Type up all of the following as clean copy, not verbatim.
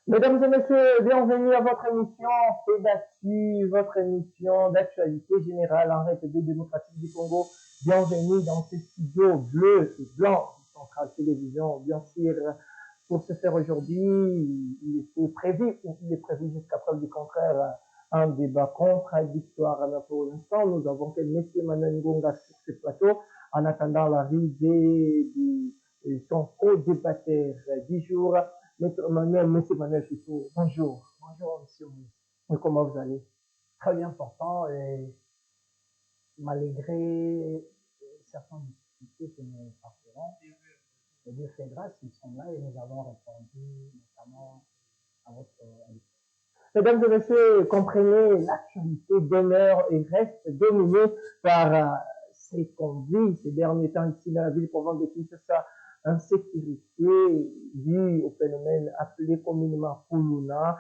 Mesdames et messieurs, bienvenue à votre émission Fait d'actu, votre émission d'actualité générale en République démocratique du Congo. Bienvenue dans ce studio bleu et blanc de Centrale Télévision. Bien sûr, pour ce faire aujourd'hui, il est prévu jusqu'à preuve du contraire, un débat contradictoire. Alors pour l'instant, nous avons que M. Manuel Ngonga sur ce plateau en attendant l'arrivée de son co-débatteur du jour. Monsieur Manuel Choutou, bonjour. Bonjour, monsieur. Et comment vous allez? Très bien portant et malgré certaines difficultés que nous parcourons, le Dieu fait grâce, ils sont là et nous avons répondu notamment à votre invitation. Mesdames et messieurs, comprenez, l'actualité demeure et reste dominée par ce qu'on vit ces derniers temps ici dans la ville province de Kinshasa, insécurité due au phénomène appelé communément Kuluna.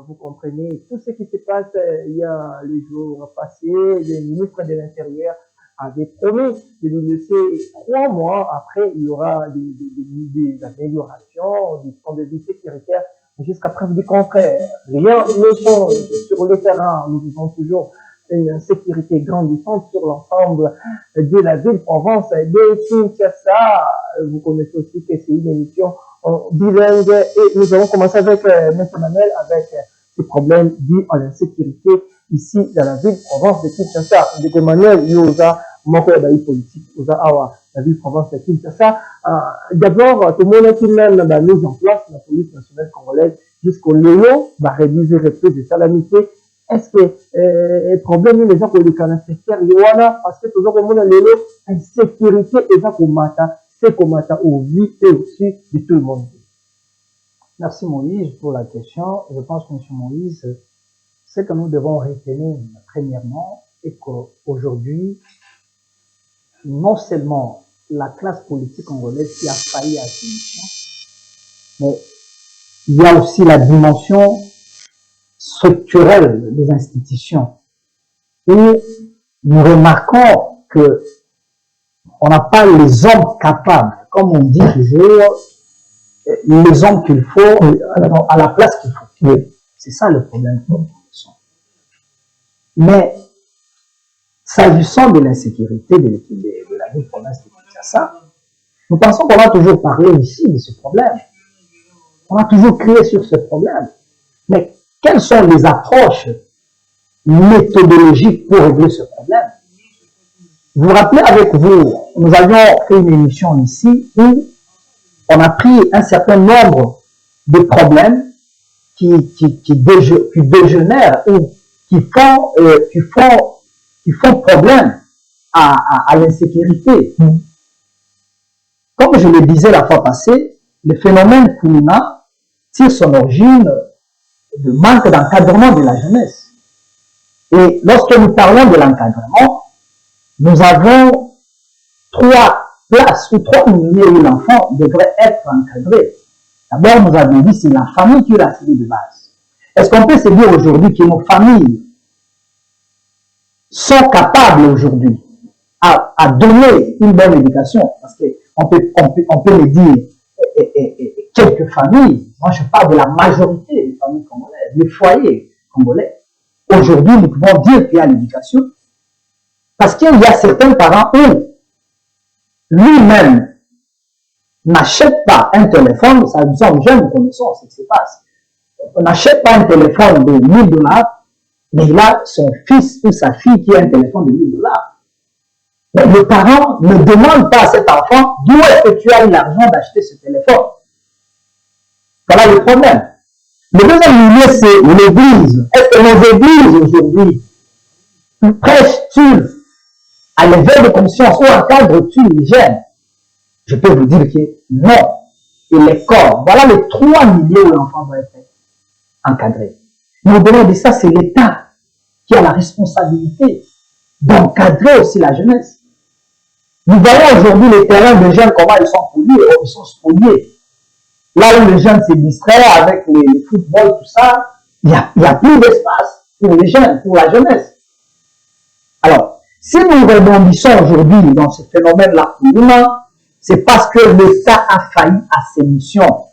Vous comprenez, tout ce qui se passe il y a les jours passés, le ministre de l'Intérieur avait promis de nous laisser 3 mois après, il y aura des améliorations du point de vue sécuritaire. Jusqu'à preuve du contraire, rien ne change sur le terrain. Nous vivons toujours une insécurité grandissante sur l'ensemble de la ville-province de Kinshasa. Vous connaissez aussi que c'est une émission bilingue et nous avons commencé avec M. Manuel avec ces problèmes dus à l'insécurité ici dans la ville-province de Kinshasa. De Manuel, il y a un politique, il y a la ville-province de Kinshasa. D'abord, tout le monde qui mène la mise en place de la police nationale congolaise jusqu'au Léo, va réduire les prix de salamité. Est-ce que le problème les gens pour le canal secteur, parce que toujours au monde Léo, insécurité et ça combattre, c'est combattre aux vies et aussi de tout le monde. Merci Moïse pour la question. Je pense que M. Moïse, ce que nous devons retenir premièrement est qu'aujourd'hui, non seulement la classe politique congolaise qui a failli à cette mission, mais il y a aussi la dimension structurelle des institutions. Et nous remarquons que on n'a pas les hommes capables, comme on dit toujours, les hommes qu'il faut à la place qu'il faut. Oui. C'est ça le problème. Mais s'agissant de l'insécurité de la ville province de Kinshasa, nous pensons qu'on a toujours parlé ici de ce problème. On a toujours crié sur ce problème. Mais quelles sont les approches méthodologiques pour régler ce problème? Vous vous rappelez avec vous, nous avions fait une émission ici où on a pris un certain nombre de problèmes qui dégénèrent ou qui font problème à l'insécurité. Comme je le disais la fois passée, le phénomène Kuluna tire son origine de manque d'encadrement de la jeunesse. Et lorsque nous parlons de l'encadrement, nous avons 3 places ou 3 milieux où l'enfant devrait être encadré. D'abord, nous avons dit c'est la famille qui est la cellule de base. Est-ce qu'on peut se dire aujourd'hui que nos familles sont capables aujourd'hui à donner une bonne éducation? Parce qu'on peut le dire, quelques familles, moi je parle de la majorité des familles congolaises, des foyers congolais. Aujourd'hui, nous pouvons dire qu'il y a l'éducation. Parce qu'il y a certains parents où lui-même n'achète pas un téléphone, ça nous sommes jeunes, nous connaissons ce qui se passe. On n'achète pas un téléphone de 1000 $, mais il a son fils ou sa fille qui a un téléphone de 1000 $. Mais le parent ne demande pas à cet enfant d'où est-ce que tu as eu l'argent d'acheter ce téléphone. Voilà le problème. Le deuxième milieu, c'est l'église. Est-ce que nos églises aujourd'hui prêchent-ils à l'éveil de conscience ou encadrent-ils les jeunes? Je peux vous dire que non. Et l'école, voilà les 3 milieux où l'enfant doit être encadré. Mais au-delà de ça, c'est l'État qui a la responsabilité d'encadrer aussi la jeunesse. Nous voyons aujourd'hui les terrains de jeunes, comment ils sont pollués, ils sont spoliés. Là où les jeunes se distraient avec les footballs, tout ça, il n'y a plus d'espace pour les jeunes, pour la jeunesse. Alors, si nous rebondissons aujourd'hui dans ce phénomène-là, c'est parce que l'État a failli à ses missions.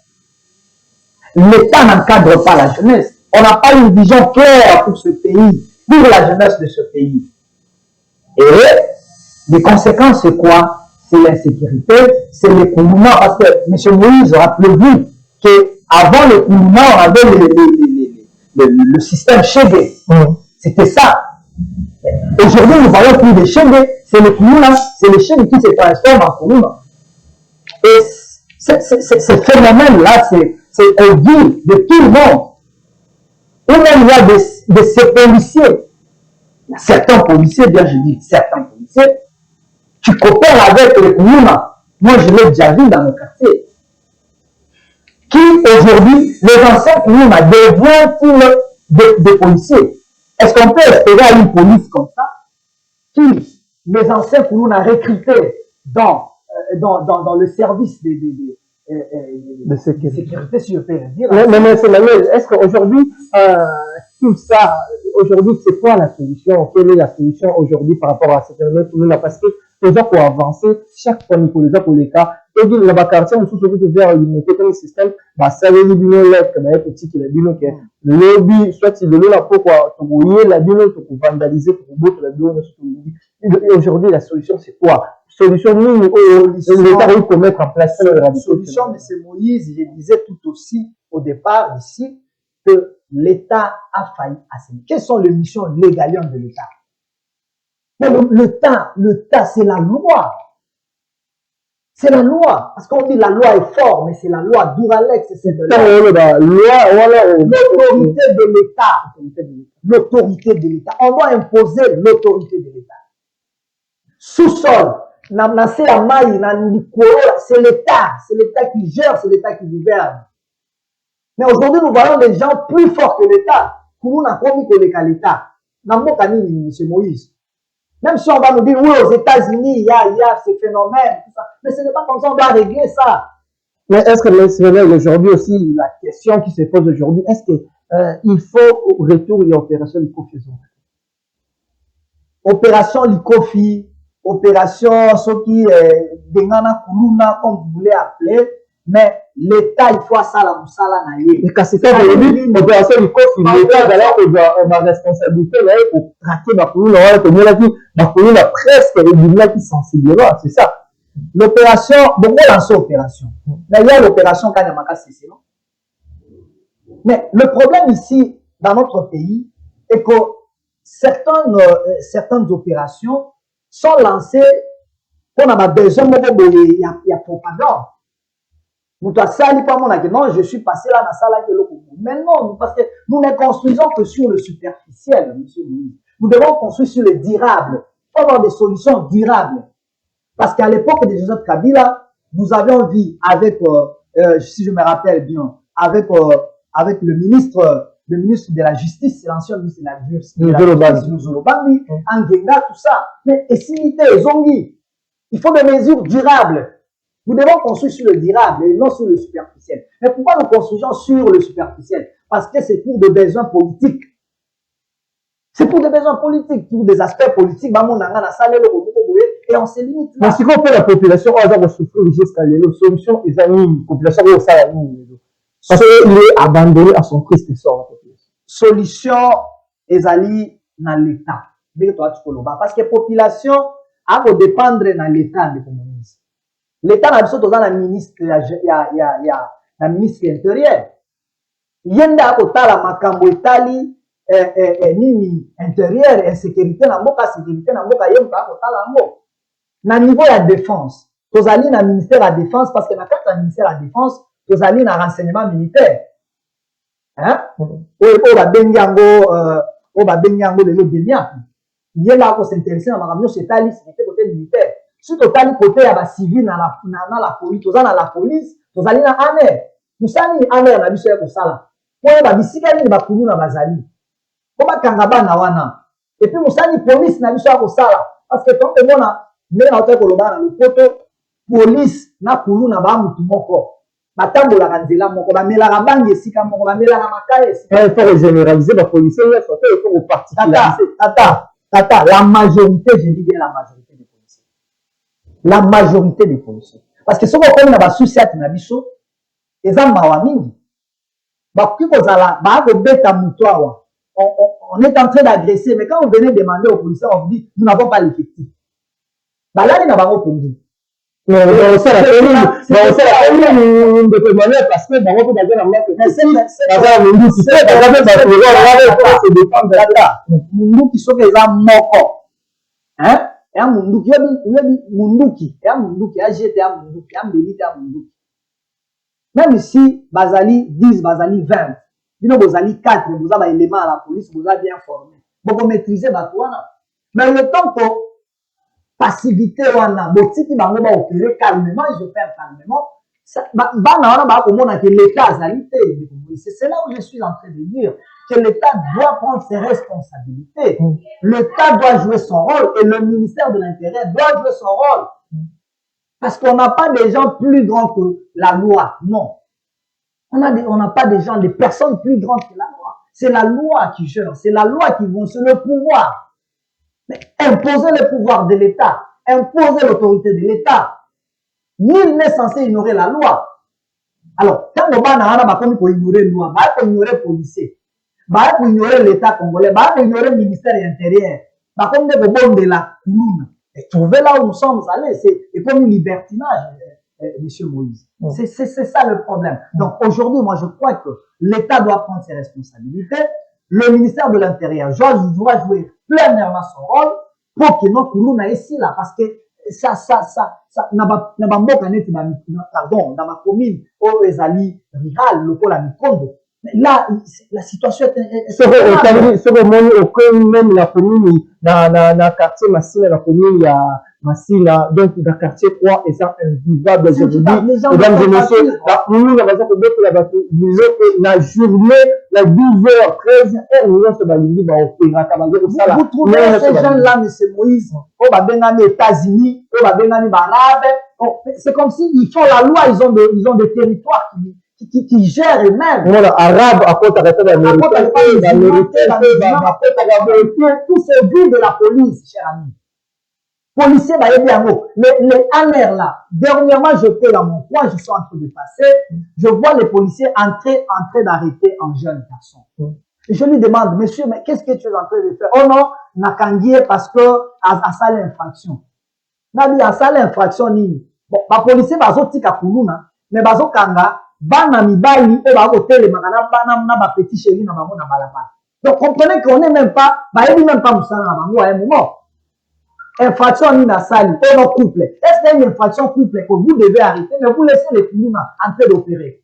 l'État n'encadre pas la jeunesse. On n'a pas une vision claire pour ce pays, pour la jeunesse de ce pays. Et les conséquences, c'est quoi? C'est l'insécurité, c'est l'écoulement. Parce que, M. Moïse, rappelez-vous qu'avant l'écoulement, on avait le système Chégué. C'était ça. Aujourd'hui, nous voyons plus de Chégué. C'est l'écoulement, c'est le Chégué qui se transforme en Koumouna. Et ce phénomène-là, c'est au vu de tout le monde. Ou même il y a de ces policiers. Il y a certains policiers, bien je dis certains policiers, qui coopèrent avec les Koumouna. Moi, je l'ai déjà vu dans le quartier. Qui, aujourd'hui, les anciens Koumouna deviennent des policiers. Est-ce qu'on peut espérer à une police comme ça, qui, les anciens Koumouna recrutés dans le service de sécurité, si je peux le dire. Mais c'est Manuel, est-ce qu'aujourd'hui, tout ça, aujourd'hui, c'est quoi la solution? Quelle est la solution aujourd'hui par rapport à ce phénomène? Parce que déjà pour avancer, chaque fois, pour les cas, et bien, la quartier, nous sommes surtout vers limiter comme système, ça veut dire que les petits qui le que le lobby, soit il est là pourquoi la bino, pour vandaliser, pour botter la bino, et aujourd'hui, la solution, c'est quoi? Solution, l'État va pour mettre en place la solution, M. Moïse, je disais tout aussi au départ ici que l'État a failli assainir. Quelles sont les missions légales de l'État? Mais l'État, c'est la loi. C'est la loi. Parce qu'on dit la loi est forte, mais c'est la loi. Duralex, c'est de la loi. L'autorité de l'État. L'autorité de l'État. On doit imposer l'autorité de l'État. Sous-sol. C'est l'État qui gère, c'est l'État qui gouverne. Mais aujourd'hui, nous voyons des gens plus forts que l'État. Pour nous, on a promis que l'État. M. Moïse. Même si on va nous dire, oui, aux États-Unis, il y a ce phénomène, tout ça. Mais ce n'est pas comme ça, on doit régler ça. Mais est-ce que aujourd'hui aussi, la question qui se pose aujourd'hui, est-ce qu'il faut retour et opération Likofi? Opération Likofi, opération Soki, Dengana Kuluna, comme vous voulez appeler, mais l'État, il faut ça la moussala naïe. Et quand c'est ça, l'opération Likofi, l'État a la responsabilité pour traquer ma Kuluna, presque les qui sensibilisent, c'est ça. L'opération, beaucoup lancé opération. Mais il y a l'opération Kanyamaka CC, non? Mais le problème ici, dans notre pays, est que certaines opérations sont lancées pour avoir besoin il y a propagande. Nous non, je suis passé là dans la salle de l'eau. Mais non, parce que nous ne construisons que sur le superficiel, monsieur Moïse. Nous devons construire sur le durable. Il faut avoir des solutions durables. Parce qu'à l'époque de Joseph Kabila, nous avions vu avec, si je me rappelle bien, avec le ministre de la Justice, c'est l'ancien ministre de la Justice, Nuzolo-Bambi, Angenga, tout ça. Mais Essimité, Zongi, il faut des mesures durables. Nous devons construire sur le durable et non sur le superficiel. Mais pourquoi nous construisons sur le superficiel? Parce que c'est pour des besoins politiques. C'est pour des besoins politiques, pour des aspects politiques. Et on se limite là. Mais si on fait la population, on va souffrir jusqu'à la solution, ils ont une population qui est parce qu'il est abandonné à son triste sort. Solution, ezali dans l'État. Parce que la population a à dépendre dans l'État de communisme. L'État n'a pas besoin d'un ministre, il y a un ministre intérieur. Yenda kotala makambo etali nini intérieur, insécurité na mboka, sécurité na mboka yemba kotala ngo. Na niveau ya défense, tozali na ministère de la défense parce que na kati ya ministère de la défense, tozali na renseignement militaire. Hein? O ba bengi yango lelo demiapi. Yenda ko s'intéresser na makambo setali sécurité côté militaire. Si totali côté ya ba civil na la police, tozana la police, tozali na armée. Musani armée na biso ya kosala. Po ba bisika ni ba kulu na bazali. Po ba kanga bana wana. Et puis musani police na biso ya kosala parce que tant que mona mais na oteko loba na lopoto police na kulu na ba mutu moko. Batambola kanzela moko ba melaka bangi esika moko ba melaka makaye esika. Il faut généraliser ba policiers, il faut particulariser. Tata, la majorité, je dis bien la majorité des policiers. La majorité des policiers. Parce que ce qu'on a bas souci à Tinabiso, ils ont mawa mingi. On est en train d'agresser, mais quand vous venez demander aux policiers, on vous dit, nous n'avons pas l'effectif. Là, il n'a pas répondu. Non, c'est la commune de témoigner parce que dans votre bagage, on a que Munduki soki eza moko. Hein? Ya munduki, ya munduki, ya jete ya munduki, ya mbelite ya munduki. Même si Bazali 10, Bazali 20, bino bozali 4, vous avez éléments à la police, vous avez bien formé. Vous maîtrisez Batouana. Mais le temps que passivité wana, botiki bango ba opérer calmement, ils opèrent calmement. C'est là où je suis en train de dire que l'État doit prendre ses responsabilités. L'État doit jouer son rôle et le ministère de l'Intérieur doit jouer son rôle. Parce qu'on n'a pas des gens plus grands que la loi. Non. On n'a pas des gens, des personnes plus grandes que la loi. C'est la loi qui gère, c'est la loi qui vont sur le pouvoir. Mais imposer le pouvoir de l'État, imposer l'autorité de l'État. Nul n'est censé ignorer la loi. Alors, quand on va ignorer la loi, on va ignorer le policier, on va ignorer l'État congolais, on va ignorer le ministère intérieur, on va ignorer la commune. Et trouver là où nous sommes allés, c'est comme un libertinage, monsieur Moïse. C'est ça le problème. Donc aujourd'hui, moi je crois que l'État doit prendre ses responsabilités, le ministère de l'Intérieur doit jouer pleinement son rôle pour que notre commune aille ici là, parce que dans ma commune, au Ezali, Riral, le pôle à Mikondo. Mais là, la situation est... Même la commune, dans le quartier Massina, la commune, il y a Massina, donc dans le quartier 3, et ça, invivable aujourd'hui. Mesdames et messieurs, la commune, la journée, la 12h, 13h, nous avons ce balingi, vous trouvez ces jeunes-là, M. Moïse, au Babengani, États-Unis, au Babengani, Barabe, c'est comme s'ils font la loi, ils ont des territoires qui gèrent eux-mêmes. Voilà, arabe, à côté de tous ces buts de la police, cher ami. Policiers, les ANR là, dernièrement, j'étais dans mon coin, je suis en train de passer, je vois les policiers en train d'arrêter un jeune garçon. Et je lui demande, monsieur, mais qu'est-ce que tu es en train de faire? Oh non, Nakangié parce que à ça l'infraction. Nabi à ça l'infraction ni. Bon, ma policier va sortir à Koulouna, mais bazo kanga, bana mibali et ba hôtel makana bana na ba petit chéri na bango na balaba. Donc comprenez qu'on n'est même pas, même pas moussana na bango à un moment. Infraction ni na sali, ou non couple. Est-ce qu'il y a une infraction couple que vous devez arrêter, mais vous laissez les Koulouna en train d'opérer?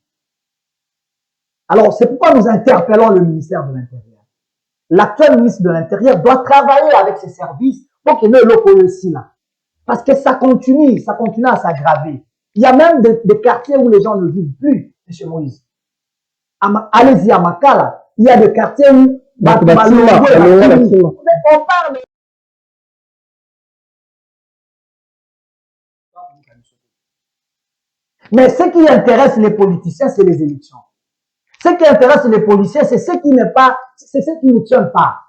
Alors, c'est pourquoi nous interpellons le ministère de l'Intérieur. L'actuel ministre de l'Intérieur doit travailler avec ses services pour qu'il ait le ici là. Parce que ça continue à s'aggraver. Il y a même des quartiers où les gens ne vivent plus, M. Moïse. Allez-y à Makala, il y a des quartiers où on parle. Mais ce qui intéresse les politiciens, c'est les élections. Ce qui intéresse les policiers, c'est ce qui n'est pas, c'est ce qui ne tient pas.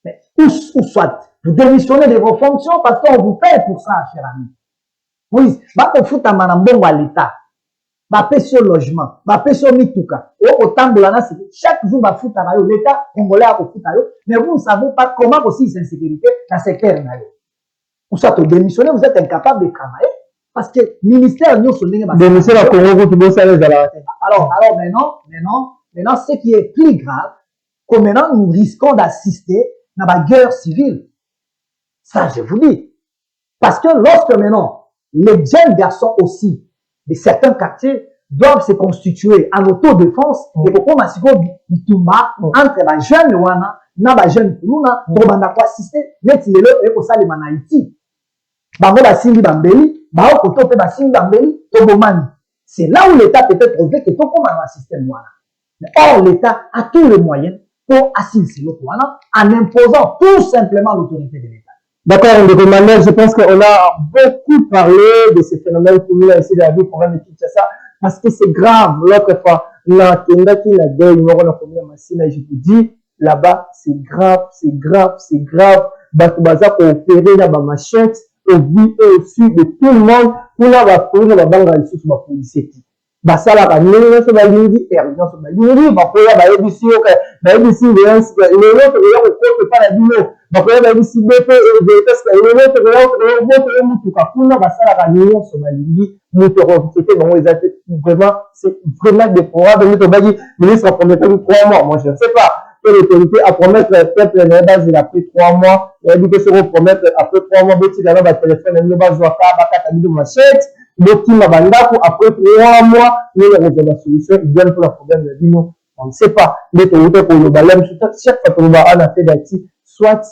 Mais, ou soit, vous démissionnez de vos fonctions parce qu'on vous paye pour ça, cher ami. Oui, va qu'on fout à manambongo à l'État. Va payer sur le logement, va payer sur Mituka. Autant de l'année, chaque jour, va foutre à l'État congolais à foutre à mais vous ne savez pas comment aussi c'est insécurité dans ce secteur. Ou soit, vous démissionnez, vous êtes incapable de travailler. Parce que le ministère nous alors maintenant, ce qui est plus grave, que maintenant nous risquons d'assister à la guerre civile. Ça, je vous dis. Parce que lorsque maintenant, les jeunes garçons aussi de certains quartiers doivent se constituer en autodéfense, et pourquoi Massiko Bitumba entre les jeunes Wana, les jeunes Kuluna, pour assister, mais il est là et pour ça les Manaïti. Bango Basili Bambeli, c'est là où l'État peut être trouvé que tout comme un système. Or, l'État a tous les moyens pour assister le pouvoir en imposant tout simplement l'autorité de l'État. D'accord, je pense qu'on a beaucoup parlé de ces phénomènes que nous avons essayé de vivre pour ça, parce que c'est grave. L'autre fois, je vous dis, là-bas, c'est grave, c'est grave, c'est grave. Batubaza pour opérer la machette. Au vu et au su de tout le monde pour la banque sur ma policier. basalaka ndenge nyonso balingi nyonso balingi bakoya bayebisi yo bayebisi lelo tokoya kokota epa na bino bakoya bayebisi bp parce lelo tokoya mutuka kuna basalaka nyonso balingi moto akokite bango eza te vraiment c'est vraiment déplorable nde tobaki ministre aprometaki 3 mois moi je ne sais pas que l'autorité a promettre peuple na base il a pris 3 mois yayebi ke soko promettre après 3 mois botikana batelefone na bino bazwaka bakata bino machete botima bandako après 3 mois nini akozwa basolution idéale pour la problème ya bino on ne sait pas nde towuta koloba lem chaque fois toloba ana fe dati soit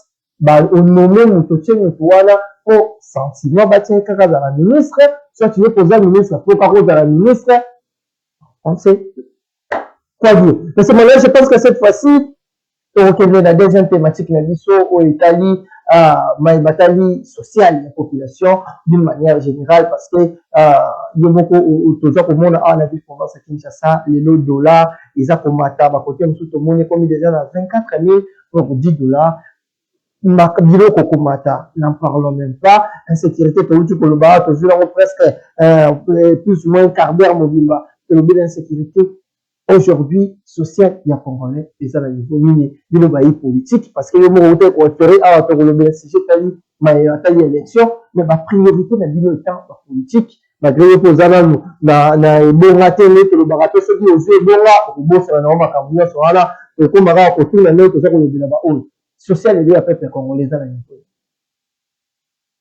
onome moto tie moto wana po sentiment batie kaka azala ministre soit tu veux poser ministre po kaka ozala ministre on sait quoi dire mais c'est maintenant je pense que cette fois-ci tokokende na deuxième thématique na biso oyo etali batali sociale ya population d'une manière générale parce que yo moko toza komona awa na ville province ya Kinshasa lelo dollar eza komata bakote mosusu tomoni ekomi déjà na 24 000 pour 10 dollars biloko komata n'en parlons même pas insécurité touti koloba tozwi yango presque plus ou moins quart d'heure mobimba tolobi l'insécurité aujourd'hui social ya congolais eza na niveau nini bino bayi politique parce que yo moko ute koefere awa tokoloba sujet tali atali élection mais bapriorité na bino etant bapolitique malgré yo mpo oza nanu na ebonga te nde tolobaka te soki ozwi ebonga okobosana nango makambo nyonso wana ekomaka kotunga nde toza kolobela baoyo social ede ya peuple congolais eza na niveau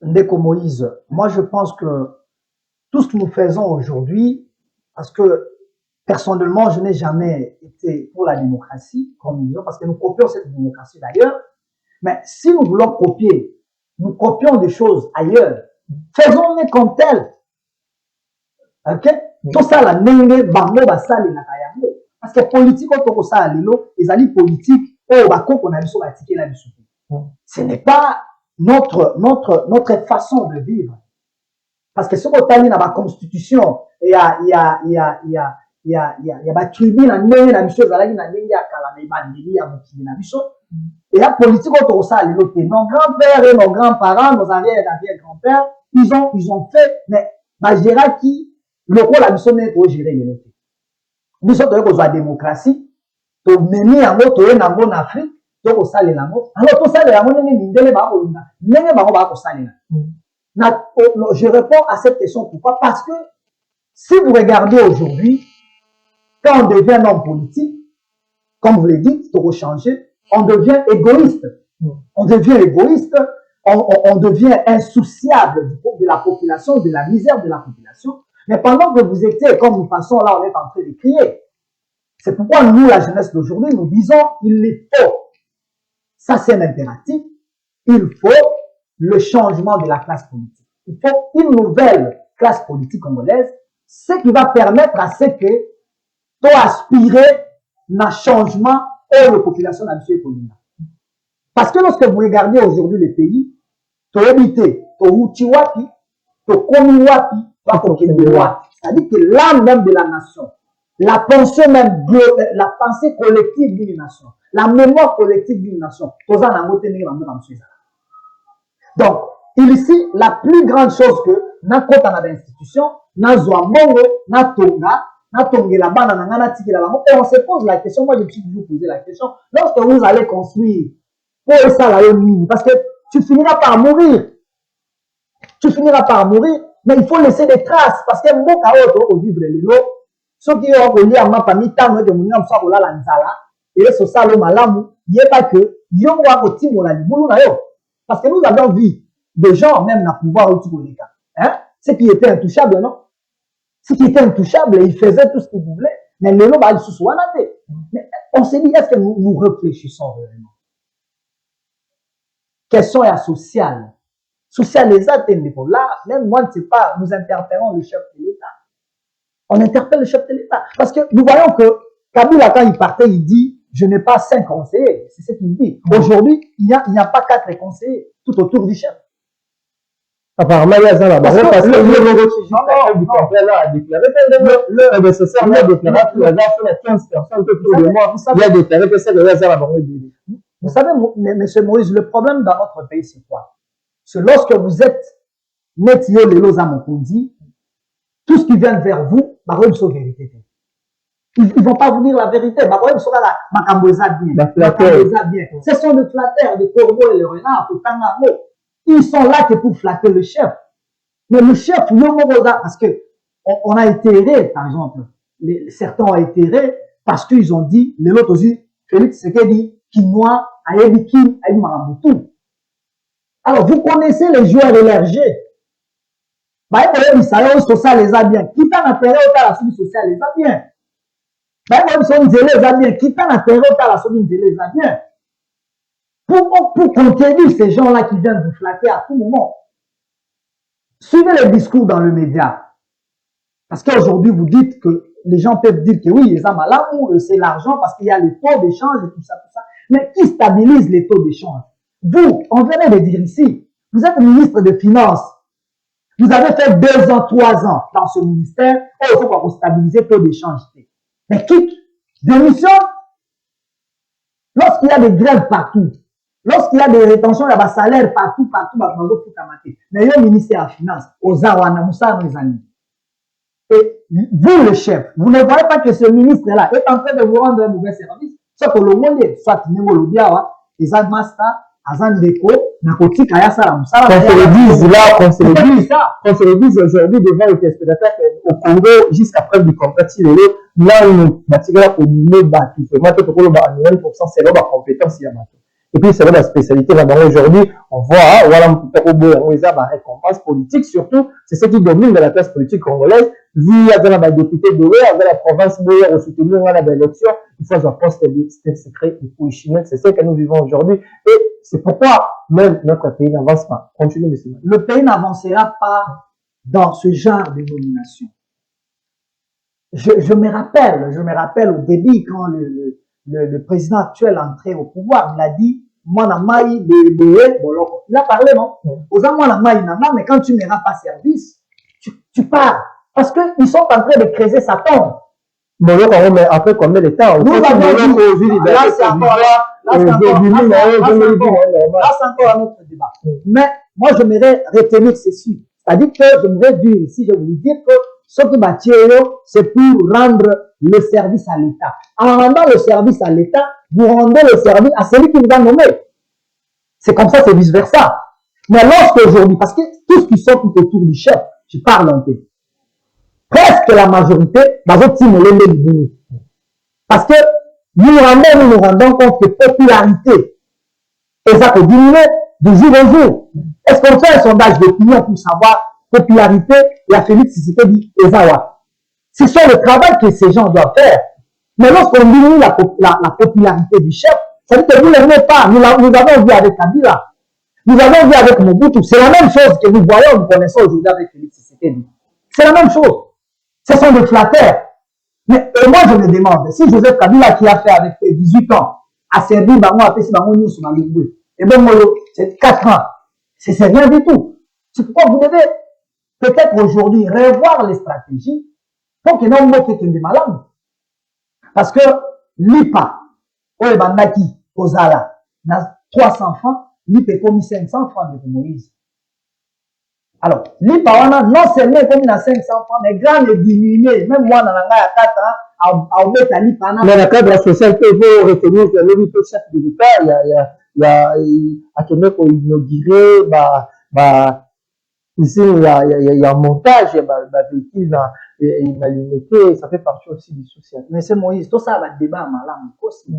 Ndeko Moïse, moi je pense que tout ce que nous faisons aujourd'hui, parce que personnellement, je n'ai jamais été pour la démocratie, comme nous disons, parce que nous copions cette démocratie d'ailleurs. Mais si nous voulons copier, nous copions des choses ailleurs. Faisons-les comme telles. Ok? Tout ça, la nenge, bango, basali, nakayango. Parce que politique, quand on ça, les alliés politiques, oh, bako, qu'on a vu sur la ticket là dessus. Ce n'est pas notre façon de vivre. Parce que ce qu'on a dit dans la constitution, il y a ba tribune na ndenge na biso ezalaki na ndenge ya kala na ebandeli ya mokili na biso et la politique oyo tokosala lelo te nos grands-pères et nos grands-parents nos arrière-grands-pères ils ont fait mais bagéraki lokola biso ndenge togere lelo te biso toye kozwa démocratie tomemi yango toye nango na Afrique tokosalela yango alors tosalela yango ndenge mindele bakolonga ndenge bango bakosalela je réponds à cette question pourquoi parce que si vous regardez aujourd'hui quand on devient un homme politique, comme vous l'avez dit, il faut changer, on devient égoïste. On devient égoïste, on devient insouciable de la population, de la misère de la population. Mais pendant que vous étiez, comme nous passons là, on est en train de crier. C'est pourquoi nous, la jeunesse d'aujourd'hui, nous disons, il faut, ça c'est un impératif, il faut le changement de la classe politique. Il faut une nouvelle classe politique congolaise, ce qui va permettre à ce que aspirer à un changement et la population dans le pays. Parce que lorsque vous regardez aujourd'hui le pays, tu habité, tu utiwapi, tu komiwapi, c'est-à-dire que l'âme même de la nation, la pensée même, la pensée collective d'une nation, la mémoire collective d'une nation, donc, ici, la plus grande chose que, na kota na institution, na zoambongo, na tonga, et on se pose la question, moi je me suis toujours posé la question, lorsque vous allez construire, pour ça la mine, parce que tu finiras par mourir. Tu finiras par mourir, mais il faut laisser des traces, parce que mon chaos au vivre les lots, ceux qui ont relié à ma famille, tant de mon nom, soit la nzala, et ce ça le malamu, il n'y a pas que, yo wa ko timo la libulu na yo. Parce que nous avons vu des gens, même na pouvoir au Tiboneka, hein, ce qui était intouchable, non? Ce qui était intouchable, il faisait tout ce qu'il voulait, mais le nom va sous mais on s'est dit, est-ce que nous réfléchissons vraiment? Question sociale. Sociale, les atteintes, là, même moi, je ne sais pas, nous interpellons le chef de l'État. On interpelle le chef de l'État. Parce que nous voyons que Kabila, quand il partait, il dit, je n'ai pas 5 conseillers. C'est ce qu'il dit. Aujourd'hui, il n'y a pas 4 conseillers tout autour du chef. Apparemment, il y a ça là-bas. Parce que le nécessaire a déclaré que les gens sont 15 personnes autour de moi. Il a déclaré que c'est le hasard là-bas. Vous savez, M. Moïse, le problème dans notre pays, c'est quoi? C'est lorsque vous êtes Netio Lelo Zamokondi, tout ce qui vient vers vous, bah, ils sont vérité. Ils ne vont pas vous dire la vérité. Bah, ils sont là, Makamboza bien. Ce sont des flatteurs, des corbeaux et les renards, ils sont là que pour flatter le chef. Mais le chef, parce que on a itéré, par exemple, certains ont itéré parce qu'ils ont dit, les autres aussi, Félix Tshisekedi, Kinois, Ayebi Kim, Ayebi Maraboutou. Alors, vous connaissez les joueurs élargis. Bah, ils savent social les a bien. Qui t'a intérêt au tas la soumise sociale les a bien. Bah, ils sont les a bien. Qui t'a intérêt au tas la soumise les a bien. Pour contenir ces gens-là qui viennent vous flatter à tout moment. Suivez les discours dans le média. Parce qu'aujourd'hui, vous dites que les gens peuvent dire que oui, les hommes à l'amour, c'est l'argent parce qu'il y a les taux d'échange et tout ça, tout ça. Mais qui stabilise les taux d'échange? Vous, on venait de dire ici, vous êtes ministre des Finances. Vous avez fait 2 ans, 3 ans dans ce ministère. Oh, il faut qu'on stabilise le taux d'échange. Mais quitte, démissionne. Lorsqu'il y a des grèves partout, lorsqu'il y a des rétentions, il y a des salaires partout, mais il y a un ministère des Finances, aux Awana, Moussa, nos amis. Et vous, le chef, vous ne voyez pas que ce ministre-là est en train de vous rendre un mauvais service. Soit que le monde, soit Némolobiawa, les Admasta, Azan Deko, Nakoti, Kayasa, Moussa. Qu'on se le dise là, qu'on se le dise aujourd'hui devant les téléspectateurs au Congo, jusqu'à preuve du contrat, là où Matigala pour nous battre, moi, tout le monde à 9%, c'est là ma compétence, il y a battu. Et puis, c'est vrai, la spécialité là-bas aujourd'hui, on voit, voilà, on récompense politique, surtout, c'est ce qui domine de la classe politique congolaise. Vu avec la député de l'Ouest, avec la province de l'Ouest, soutenir l'élection, il faut un poste secret et pour Chine, c'est ce que nous vivons aujourd'hui. Et c'est pourquoi même notre pays n'avance pas. Continuez, monsieur. Le pays n'avancera pas dans ce genre de nomination. Je me rappelle au début quand le président actuel est entré au pouvoir, il a dit, moi, il a parlé, non? Aux gens, moi, mais quand tu n'auras pas service, tu pars. Parce qu'ils sont en train de creuser sa tombe. Mais après combien de temps? Nous avons dit, là, c'est encore un autre débat. Mais moi, j'aimerais retenir ceci. C'est-à-dire que j'aimerais dire ici, je voulais dire que ce qui bâtit, c'est pour rendre le service à l'État. En rendant le service à l'État, vous rendez le service à celui qui vous a nommé. C'est comme ça, c'est vice-versa. Mais lorsqu'aujourd'hui, parce que tout ce qui sort tout autour du chef, je parle un peu. Presque la majorité, parce que nous nous rendons compte que popularité, et ça peut diminuer de jour en jour. Est-ce qu'on fait un sondage d'opinion pour savoir popularité, la Félix Tshisekedi et Zawa? C'est sur le travail que ces gens doivent faire. Mais lorsqu'on diminue la popularité du chef, ça veut dire que vous ne l'aimez pas. Nous avons vu avec Kabila. Nous avons vu avec Mobutu. C'est la même chose que nous voyons, nous connaissons aujourd'hui avec Félix Tshisekedi. C'est la même chose. Ce sont des flatteurs. Mais moi, je me demande, si Joseph Kabila, qui a fait avec 18 ans, a servi Bango, a fait Bango News sur la Lingoué, et bon, c'est 4 ans. C'est rien du tout. C'est pourquoi vous devez peut-être aujourd'hui revoir les stratégies pour que nous montrer qu'il y ait des malades. Parce que l'IPA, Oye Bandaki, Ozala, n'a 300 francs, l'IPA est commis 500 francs de Moïse. Alors, l'IPA, non seulement comme il a 500 francs, mais grand est diminué. Même moi, dans la à 4 ans, à mettre à l'IPA. Mais la cadre social, il faut retenir que le chef de l'État, il y a à Québec pour inaugurer, ici, il y a un montage, il y a véhicule, il a limité, ça fait partie aussi du social. Mais c'est Moïse, tout ça va débat malam aussi.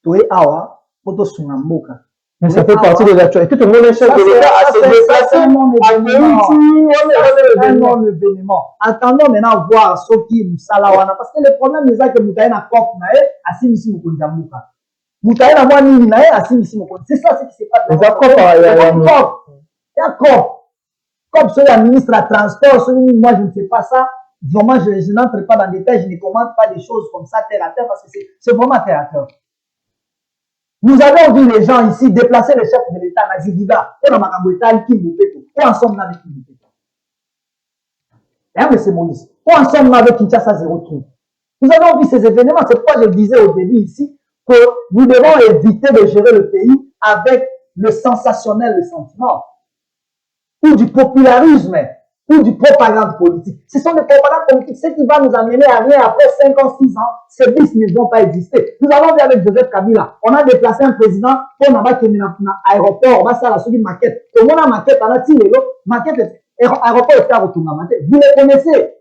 Tu es awa, pour tout son amboka. Mais ça fait partie de l'actualité. Tout le monde est chef de l'État à se déplacer. C'est un non-événement. Attendons maintenant voir ce qui nous salawana. Parce que le problème, c'est que nous avons un corps assis ici, nous avons un c'est ça ce qui se passe. D'accord. Comme celui la ministre à transport, moi je ne sais pas ça. Vraiment, je n'entre pas dans le détail, je ne commande pas des choses comme ça terre à terre parce que c'est vraiment terre à terre. Nous avons vu les gens ici déplacer le chef de l'État, Nazivida, et dans Makamboïta, Kimbupeto. Où en sommes-nous avec Kimbupeto? Mais c'est Moïse. Où en sommes-nous avec Kinshasa 03? Nous avons vu ces événements. C'est pourquoi je disais au début ici que nous devons éviter de gérer le pays avec le sensationnel, le sentiment, ou du popularisme. ou du propagande politique. Ce sont des propagandes politiques, ce qui va nous amener à rien après 5 ans, 6 ans, ces bis ne vont pas exister. Nous avons vu avec Joseph Kabila, on a déplacé un président pour l'aéroport, on va faire la suite maquette. Tout le monde a maquette, on a tiré maquette, aéroport est à retourner maquette. Vous les connaissez,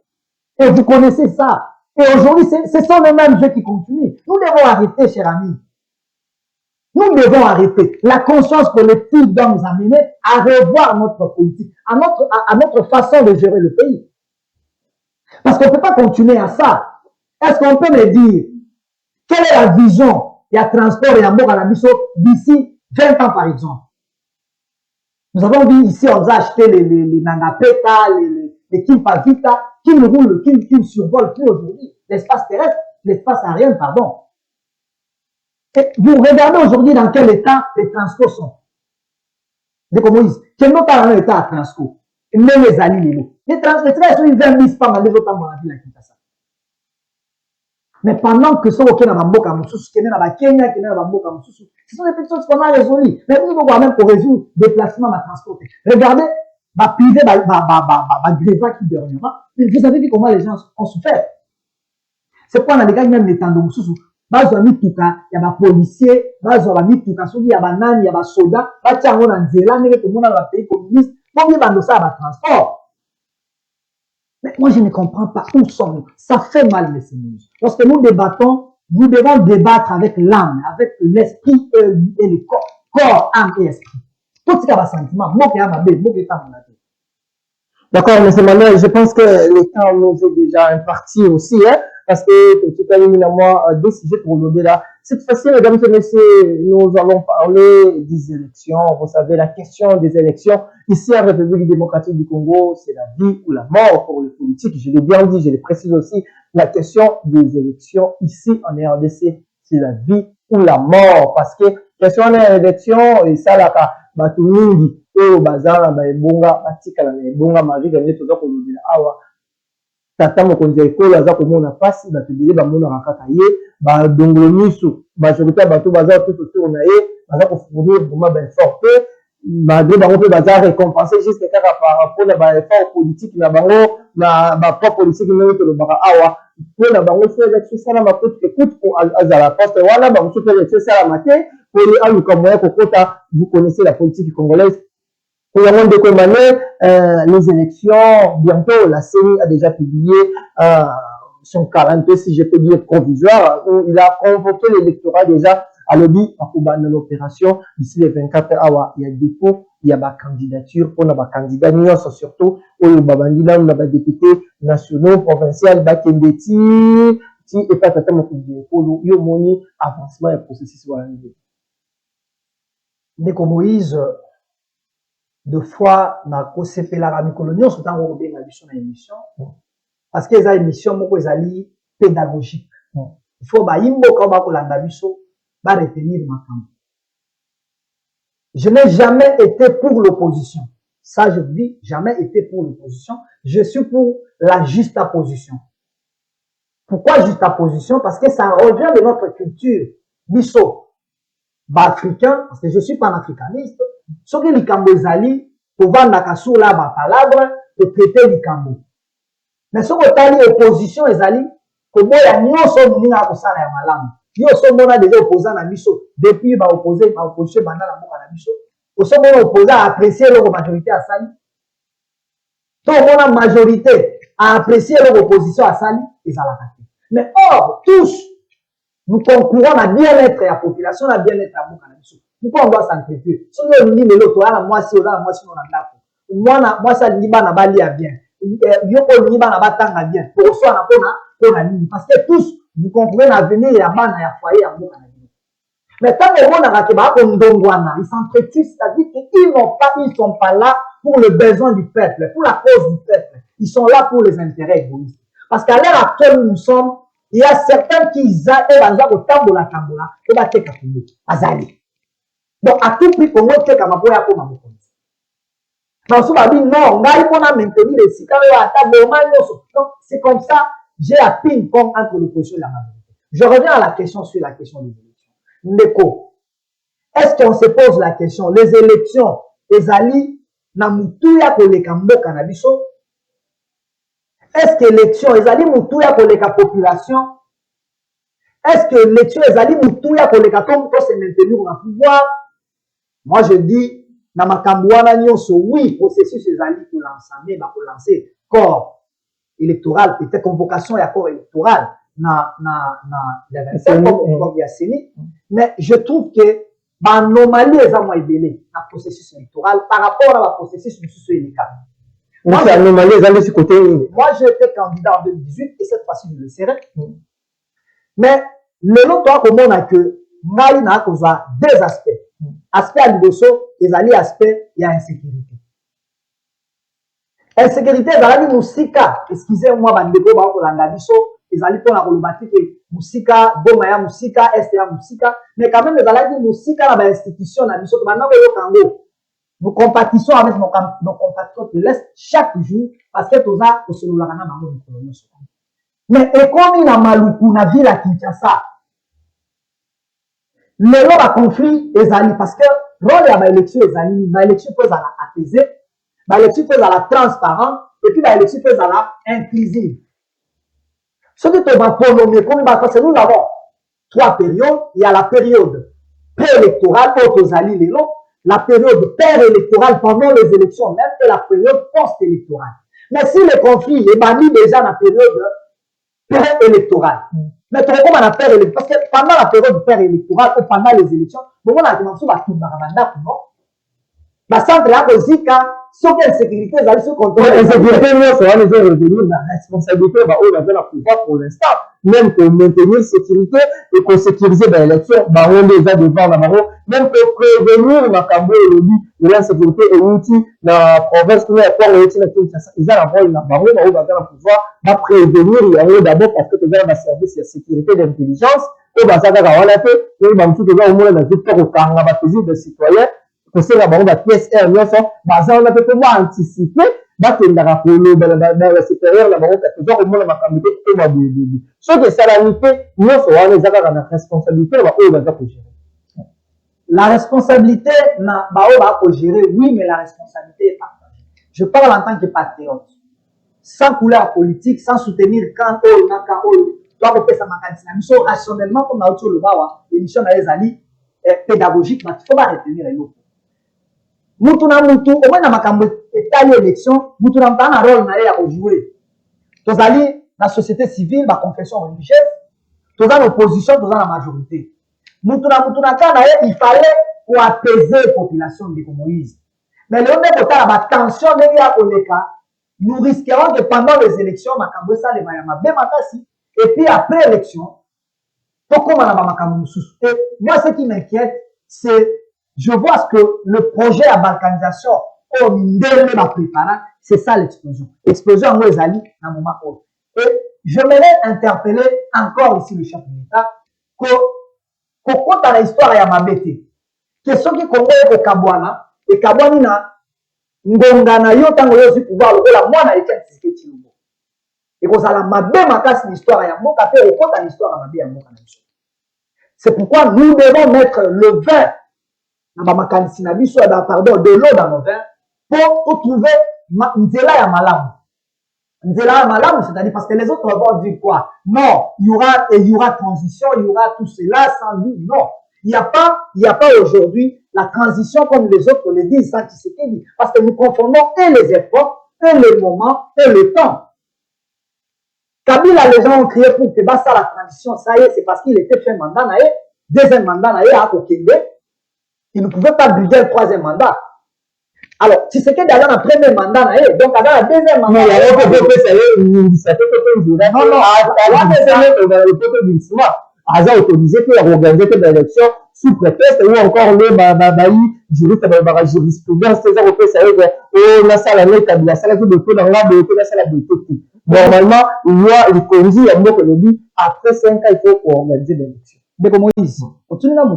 et vous connaissez ça. Et aujourd'hui, ce sont les mêmes jeux qui continuent. Nous devons arrêter, chers amis. Nous devons arrêter. La conscience collective doit nous amener à revoir notre politique, à notre façon de gérer le pays. Parce qu'on ne peut pas continuer à ça. Est-ce qu'on peut me dire quelle est la vision il y a transport et amour à la mission d'ici 20 ans par exemple? Nous avons vu ici, on a acheté les Nangapeta, les Kimpavita, qui ne roulent, qui ne survolent plus aujourd'hui. L'espace terrestre, l'espace aérien, pardon. Et vous regardez aujourd'hui dans quel état les transports sont. De Moïse, quel n'est pas un état à transport. Même les alliés, les transports sont une 20 000 pas mal les autres dans la ville à Kinshasa. Mais pendant que ceux qui sont dans Mboka Moussous, qui sont dans Kenya, qui sont dans Mboka Moussous, ce sont des petites choses qu'on a résolues. Mais nous devons même pour résoudre le déplacement à transporter. Regardez, ma privé, ma gréva qui dernièrement. Mais vous avez vu comment les gens ont souffert. C'est pourquoi on a des gars qui même les temps de Moussous. Bazo a mis tout cas, il y a des policiers, bazo a mis tout cas, il y a des nains, il y a des soldats, bazo a mis en Zéland, tout le monde dans le pays communiste, combien de ça à transport? Mais moi je ne comprends pas où sommes-nous. Ça fait mal les seigneurs. Lorsque nous débattons, nous devons débattre avec l'âme, avec l'esprit et le corps. Corps, âme et esprit. Tout ce qui a un sentiment, moi qui ai un bébé, moi qui ai un bébé. D'accord, M. Manuel, je pense que le temps nous est déjà imparti aussi, hein, parce que tout à l'heure, deux sujets pour le là. Cette fois-ci, mesdames et messieurs, nous allons parler des élections. Vous savez, la question des élections, ici en République démocratique du Congo, c'est la vie ou la mort pour les politiques. Je l'ai bien dit, je le précise aussi, la question des élections ici en RDC, c'est la vie ou la mort, parce que question des élections, et ça, là, Batumingi, oyo bazala ba ebonga batikala na ebonga mari ganye toza kolobela awa tata mokonzi ya ekolo aza komona pasi bato ebele bamonaka kaka ye badongolo miso majorité ya bato baza tout autour na ye baza kofournir vraiment baeffort te malgré bango mpe baza récompensé juste kaka par rapport na baeffort politique na bango na bapro politique ndenge tolobaka awa mpo na bango so election esalama coûte que coûte po azala poste wana bango so mpe election esalama te po aluka moyen kokota. Vous connaissez la politique congolaise. Pour le monde de Emmanuel, les élections, bientôt, la CENI a déjà publié son calendrier, si je peux dire, provisoire, où il a convoqué l'électorat déjà à l'objet de l'opération. D'ici les 24 heures, il y a des dépôt, il y a ma candidature, on a ma candidat, surtout, où il y a des députés nationaux, provinciaux, Bakendeti, et pas tellement pour le moni avancement et processus. Ndeko Moïse, deux fois, na kosepe la rami colonial, c'est un gros bien na émission. Parce que les émissions, moko ezali pédagogique. Il faut ba imbo ka ba kolanda biso, ba retenir ma camp. Je n'ai jamais été pour l'opposition. Ça, je vous dis, jamais été pour l'opposition. Je suis pour la juxtaposition. Pourquoi juxtaposition? Parce que ça revient de notre culture. Biso. Africain, parce que je suis panafricaniste, ce que les Cambozali, pour vendre la cassou là, ma palabre, pour traiter les Cambo. Mais ce que tu as opposition, les alliés, que moi, il y a ni on s'en mouni à ça, la malam. Ni on s'en mouni à des opposants à Misso. Depuis, ma opposé, ma opposition, ma la mort à Misso. On s'en mouni opposant à apprécier leur majorité à Sali. Donc, on a majorité à apprécier leur opposition à Sali, et ça l'a raté. Mais or, tous, nous concourons à bien-être et à la population, à bien-être à Moukanabiso. Pourquoi on doit s'entretuer? Si on dit, mais l'autre, moi, si on a, moi, si on a, moi, ça, l'Iba n'a pas lié à bien. Yoko, l'Iba n'a pas tant à bien. Pour soi, on a ligne. Parce que tous, vous comprenez, l'avenir, il y a ban, il y a foyer, à Moukanabiso. Mais tant que on a ils s'entretuent, c'est-à-dire qu'ils sont pas là pour le besoin du peuple, pour la cause du peuple. Ils sont là pour les intérêts égoïstes. Parce qu'à l'heure actuelle où nous sommes, il y a certains qui ont au tambola tambola et va teka Congo azali. Donc à tout prix Congo teka maboya pour ma mokonzi. Mais on va dire non, on va maintenir les sikalo à tablement. Donc c'est comme ça, j'ai la ping-pong entre l'opposition et la majorité. Je reviens à la question sur la question des élections. Ndeko, est-ce qu'on se pose la question, les élections, les alliés, na mutuya ko le kambo kanabiso, est-ce que l'élection ezali mutuya koleka population? Est-ce que l'élection ezali mutuya koleka to se maintenir na pouvoir? Moi je dis na makambo wana nyonso oui, processus ezali ko lancer, mais ba ko lancer corps électoral, peut-être convocation et accord électoral na le 27 comme il y a Séni, mais je trouve que ba anomalie eza mo ebele na processus électoral par rapport à la processus mususu eleka. Moi, j'étais candidat en 2018 et cette fois-ci, je le serai. Mais le lot, toi, comme on a que Ngai n'a qu'à deux aspects. Aspect à l'Iboso, et ali aspect, il y a insécurité. Insécurité, il y a Moussika. Excusez-moi, Bandeko, Baokolandabiso, ils allaient pour la Kolobati, Moussika, Bomaya Moussika, STA Moussika. Mais quand même, ils allaient Moussika dans l'institution, Nabiso, maintenant, Kango. Nous compatissons avec nos compatriotes de l'Est chaque jour parce que tout ça, c'est le Lagana Mamou de Colonie. Mais et comme il a Maluku, na ville à Kinshasa, le lot de conflit est allé parce que rôle de l'élection est allé, l'élection peut la apaiser, l'élection peut la transparente et puis l'élection peut la inclusive. Ce que tu vas prolonger, comme parce que nous avons trois périodes, il y a la période préélectorale, autres alliés les lots. La période pré-électorale pendant les élections même et la période post-électorale. Mais si le conflit est banni déjà dans la période pré-électorale, mais tu comment on appelle parce que pendant la période pré-électorale ou pendant les élections, on a commencé à tout le monde. La centre là aussi quand sauf que la sécurité est sous contrôle. La sécurité nous ça va nous revenir la responsabilité bah on avait la pouvoir pour l'instant même pour maintenir la sécurité et pour sécuriser l'élection bah on déjà devant la marron même pour prévenir la Cambo et le but de la sécurité et outil la province qui est pour outil la Kinshasa ils ont la marron on va la pouvoir va prévenir il y a d'abord parce que tu as un service de sécurité d'intelligence au bazaka on a fait et bah tout déjà au moins la victoire au Kanga va toujours des citoyens que c'est la banque de pièces R, on a peut anticiper, dans le supérieur, la banque a toujours au moins la qualité de ce que ça la nuit, nous sommes les responsabilité, la responsabilité, pour gérer, oui, mais la responsabilité est partagée. Je parle en tant que patriote, sans couleur politique, sans soutenir quand doit repérer sa mécanisme, rationnellement, comme on a le bawa, l'émission d'Azali, pédagogique, mais il faut pas retenir les autres. Mutuna mutu, au moins dans ma élection, mutuna pas un rôle à jouer. Tozali, la société civile, la confession religieuse, tozali l'opposition, tozali la majorité. Mutuna il fallait pour apaiser la population de Moïse. Mais le moment où la tension nous risquerons que pendant les élections, et puis après l'élection, moi ce qui m'inquiète, c'est je vois ce que le projet à balkanisation c'est ça l'explosion. L'explosion en Ouezali, dans le moment où. Et je me l'ai interpellé encore ici le chef de l'État que dans l'histoire ya mabete que ceux qui connaissent au Kabwana et Kabwani na ngongana yo tango yo si pouvoir lokola mwana Etienne Tshisekedi Tshilombo et que ça la mabe makasi l'histoire ya mboka pe okota l'histoire ya mabe ya mboka na biso. C'est pourquoi nous devons mettre le vin pardon, de l'eau dans nos vins pour trouver Nzela ya malamu. Nzela ya malamu, c'est-à-dire parce que les autres vont dire quoi? Non, il y aura transition, il y aura tout cela sans nous. Non, il n'y a pas aujourd'hui la transition comme les autres le disent sans Tshisekedi, parce que nous confondons et les efforts, et le moment, et le temps. Kabila, les gens ont crié pour que ça la transition, ça y est, c'est parce qu'il était fait mandat, deuxième mandat, à Kokende. Il ne pouvait pas briguer le troisième mandat. Alors, si c'est que dans le premier mandat, donc dans le deuxième mandat, non, autorisé que organiser des élections sous prétexte ou encore le juriste jurisprudence, normalement, il y a le conduit après 5 ans, il faut organiser des élections. Mais comment ils sont? Tu n'as pas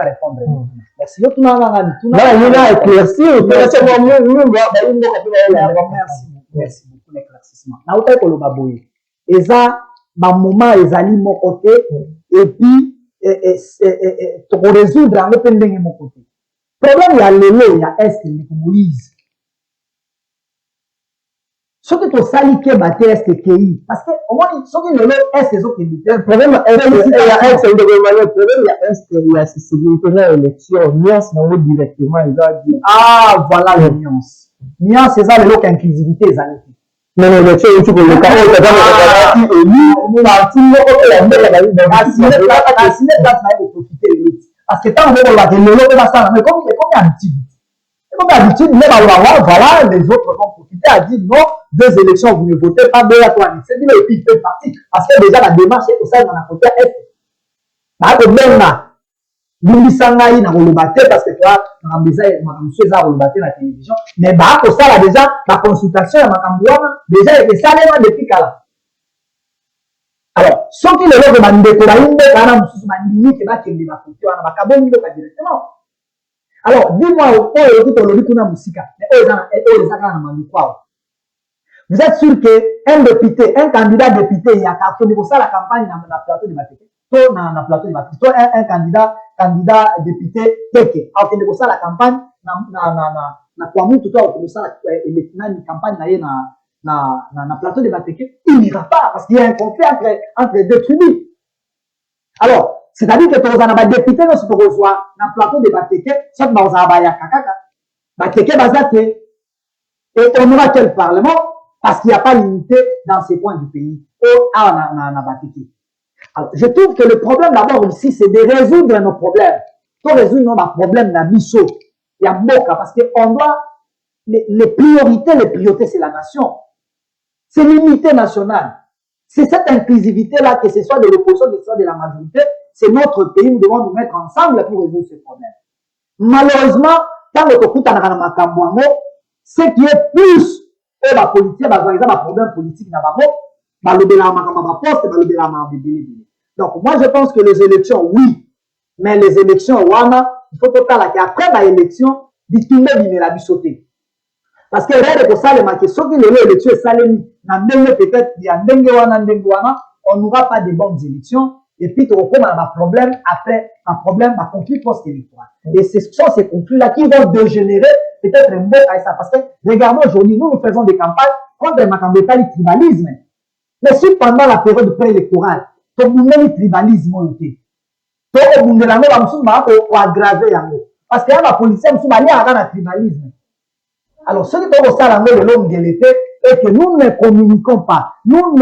répondre. Merci. Tu n'as éclairci. Merci beaucoup l'éclaircissement. Na uta ko loba boye. Eza ba moment ezali mon côté et puis pour résoudre en pendenge mon côté. Problème ya lelo ya est ni Moïse. Ce que tu as sali qui est battu est que KI. Parce que, au moins, ce qui est le est, c'est ce qui est le problème. Il y a sécurité dans l'élection. Nuance, non, directement, il va dire. Ah, voilà le nuance. Nuance, c'est ça, le inclusivité, les amis. Mais l'élection, tu peux le carreau, tu as parce que tant que on va ça, mais comme habitude. Comme d'habitude, voilà, les autres vont profiter à dire non, 2 élections, vous ne votez pas, 2 à 3. C'est dit, et puis il fait partie. Parce que déjà, la démarche est au sein de la côté F. Bah, même là, Bimbisanga, na rolobaté, parce que toi, on a besoin de rolobaté la télévision. Mais bah, pour ça, là, déjà, la consultation, déjà, il est salément depuis qu'à alors, ceux qui le lèvent, ils directement. Alors, dis-moi, vous êtes sûr qu'un député, un candidat député, il y a qu'à faire ça la campagne dans le plateau de Batéké. Un candidat député, teke. Alors, que ça la campagne, na Kwamou, tout ça, la campagne, na plateau de Batéké, il n'ira pas parce qu'il y a un conflit entre les deux tribus. Alors, c'est-à-dire que tu as un député, nous sommes reçoit dans le plateau de Batéké, soit dans un kakaka, Batéké bazate, et on aura quel parlement parce qu'il n'y a pas l'unité dans ces points du pays. Batéké. Alors, je trouve que le problème d'abord ici, c'est de résoudre nos problèmes. Pour résoudre nos problèmes dans Bisso, il y a Boka parce qu'on doit, les priorités, c'est la nation. C'est l'unité nationale. C'est cette inclusivité-là, que ce soit de l'opposition, que ce soit de la majorité, c'est notre pays, nous devons nous mettre ensemble pour résoudre ce problème. Malheureusement, tant que tu as ce qui est plus, la politique, par exemple, un problème politique, donc, moi, je pense que les élections, oui, mais les élections, il faut qu'après l'élection, il faut la sauter. Parce que ça, l'élection on n'aura pas de bonnes élections. Et puis, on a un problème après, un problème, un conflit post-électoral. Et ce sont ces conflits-là qui vont dégénérer peut-être un peu à ça. Parce que, regardons aujourd'hui, nous faisons des campagnes contre le tribalisme. Mais si pendant la période préélectorale, tout le monde a le tribalisme, tout le monde a aggravé. Parce qu'il y a la police, qui a le tribalisme. Alors, ce qui est au sein de l'homme de l'été est que nous ne communiquons pas. Nous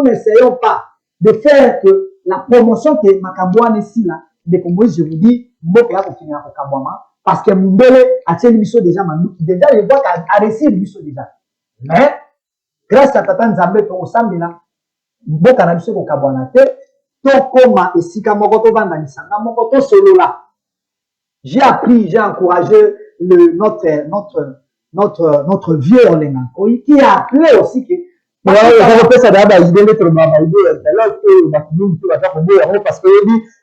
n'essayons pas de faire que la promotion que Makabouane ici, là, de Congo, je vous dis, parce que Mundele a tiré le déjà, déjà, je vois qu'à réussir le déjà. Mais, grâce à Tata Nzambe, au samedi là, Mboka na biso ko kabwana te, to koma esika moko to banda nisanga moko to solo là. J'ai appris, j'ai encouragé notre vieux Olengankoi qui a appelé aussi que parce que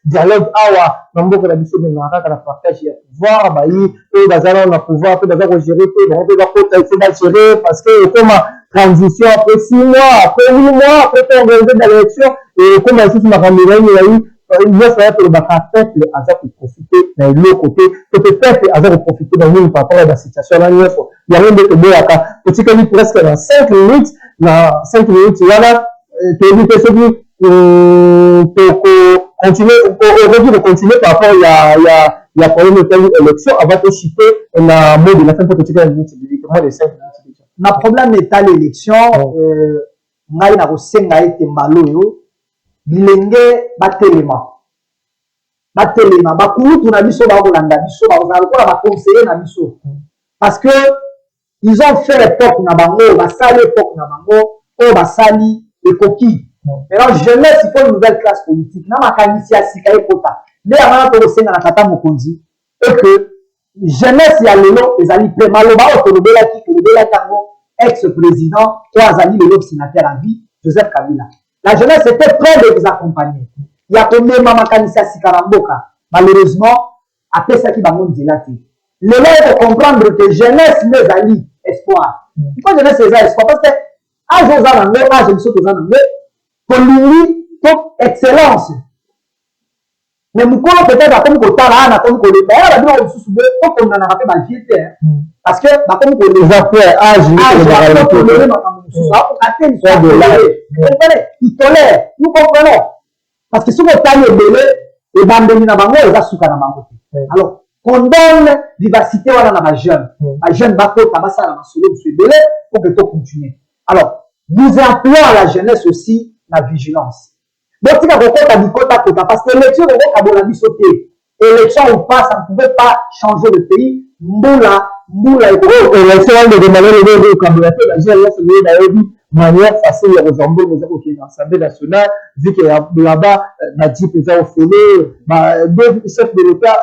dialogue awa namboka na biso na kaka partage ya pouvoir ba yi et bazala na pouvoir pe bazala gérer pe ba pe ba kota gérer parce que comme transition après 6 mois après 8 mois après organiser l'élection et comme ainsi sur ma caméra il y a eu il va faire pour ba peuple azar pour profiter dans l'autre côté peut-être azar pour profiter dans une par rapport à la situation là il y a rien de boyaka petit que presque dans 5 minutes na 5 minutes voilà tu dis que c'est aujourd'hui de continuer par rapport il y a problème de l'élection avant de chiter la mode de la fin pour que tu aies directement les 5 minutes na problème état l'élection ngai na kosenga ete mbaloyo bilenge batelema bakulutu na biso bakolanda biso bakozala lokola baconseiller na biso parce que ils ont fait l'époque na bango basali époque na bango oyo basali ekoki. Maintenant, jeunesse, il faut une nouvelle classe politique. Na makanisi ya sika ekota. Nde amana to kosenga na tata mokonzi et que jeunesse ya lelo ezali prêt maloba otolobela ki kolobela tango ex-président ou azali lelo sénateur à vie Joseph Kabila. La jeunesse était prête de vous accompagner. Il y a combien de makanisi ya sika na mboka. Malheureusement, après ça qui va monter là. Lelo il faut comprendre que jeunesse nezali espoir. Pourquoi jeunesse ezali espoir parce que âge aux alango, âge biso aux alango, pour lui, pour excellence. Mais mukolo peut-être comme kotala na comme koleba ya ba bino susu be to comme na rappel ba viete parce que ba comme koleba après âge le makambo susu pour atel soit de là il tolère nous comprenons parce que si on t'a ebele et bandeli na bango eza suka na bango alors condamne vivacité wana na ba jeune bakota basala masolo musu ebele pour que to continuer alors nous appelons à la jeunesse aussi la vigilance. Donc, si on parce que l'élection, élection ou pas, ça ne pouvait pas changer le pays. Moula, élection de demander le candidature, la GLS, manière facile de ressembler aux l'Assemblée nationale, vu qu'il y a là-bas, Nadji Péza au Félé, deux chefs de l'État,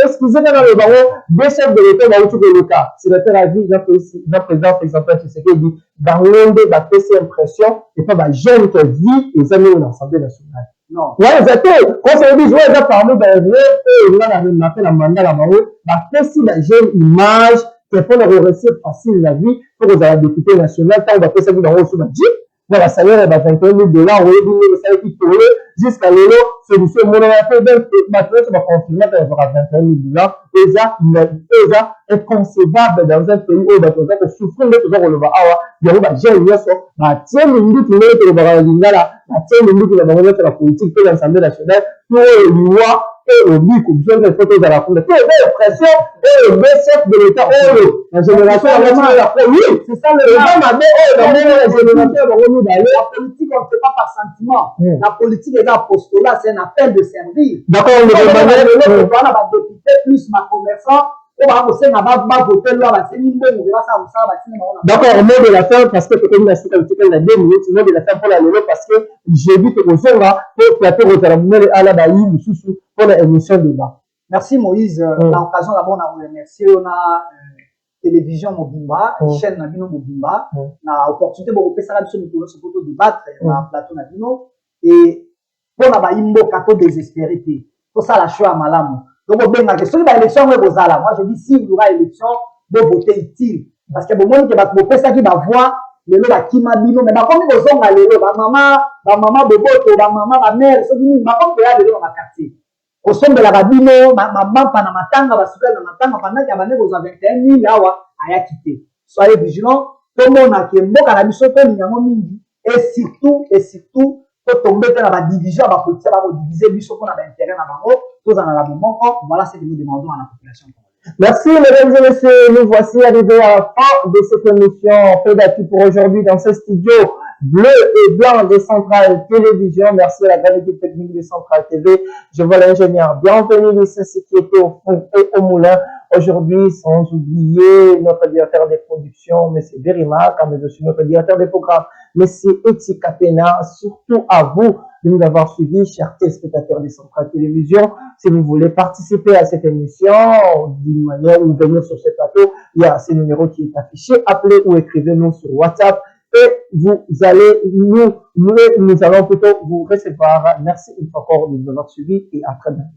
excusez-moi dans le baron, deux chefs de l'État dans tout le cas. C'est le tel avis, le président exemple, c'est ce qu'il dit, dans l'onde, la PC impression, et pas ma jeune qui vit et ça met l'Assemblée nationale. Non. Ouais, exactement. Quand ça veut dire, je vais parler d'un vrai, et là, on a fait la mandat là-bas, la PC, la jeune image, qui fait le récit facile la vie pour les députés nationaux, quand on va faire ça dans le sous voilà, ça y est, 21 000 $, on va dire le salaire qui tourne jusqu'à l'élo, solution, mon affaire, maintenant, ça va confirmer qu'il y aura 21 000 $. Et ça est concevable dans un pays où on va souffrir de tout ça, on le va avoir. Il y a j'ai une leçon, tiens, le minute, il est le lingala, tiens, le minute, il va remettre la politique de l'Assemblée nationale, pour les lois, et au but, comme ça, les photos de la cour. Pour les pressions, et le chef de l'État, la génération, oui, c'est ça le la génération, la politique, on ne fait pas par sentiment. La politique est un postulat, c'est un appel de servir. D'accord, on le demande à député plus ma commerçant. D'accord, mot de la fin, parce que tu as la 2 minutes, mot de la fin pour la lolo, parce que j'ai vu que vous êtes là, pour que à la baïe, pour l'émission de là. Merci Moïse. L'occasion d'abord, on a remercié, on a télévision Mobimba, chaîne Nabino Mobimba, na opportunité pour que ça soit nous se pour débattre na plateau Nabino et pour la baïmbo kato désespéré pour ça la choix malamu. Donc on benga que celui élection moi bozala, moi je dis si il y aura élection, vous votez utile parce que bon monde que va ça qui va voir le lo ba kima bino mais ba comme bozonga lelo ba maman boboto ba maman ba mère so bini ba comme ya lelo na quartier. Au sommet de la babino, maman pana matanga ba suka na matanga pendant qu'il y a bané aux 21 000 awa aya quitté. Soyez vigilants, tout le monde a qui mboka na biso to nyamo mingi et surtout pour tomber dans la division ba politique ba diviser biso pour na intérêt na bango, tous en la moment voilà ce que nous demandons à la population. Merci mesdames et messieurs, nous voici arrivés à la fin de cette émission Pédagogie pour aujourd'hui dans ce studio bleu et blanc des Centrales Télévision. Merci à la grande équipe technique des Centrales TV. Je vois l'ingénieur bienvenue de ceux qui étaient au fond et au moulin. Aujourd'hui, sans oublier notre directeur des productions, M. Berima, mais aussi notre directeur des programmes, M. Eti Kapena, surtout à vous de nous avoir suivis, chers téléspectateurs des Centrales Télévision. Si vous voulez participer à cette émission d'une manière ou venir sur ce plateau, il y a ce numéro qui est affiché. Appelez ou écrivez-nous sur WhatsApp et nous allons plutôt vous recevoir. Merci une fois encore de nous avoir suivis et à très bientôt.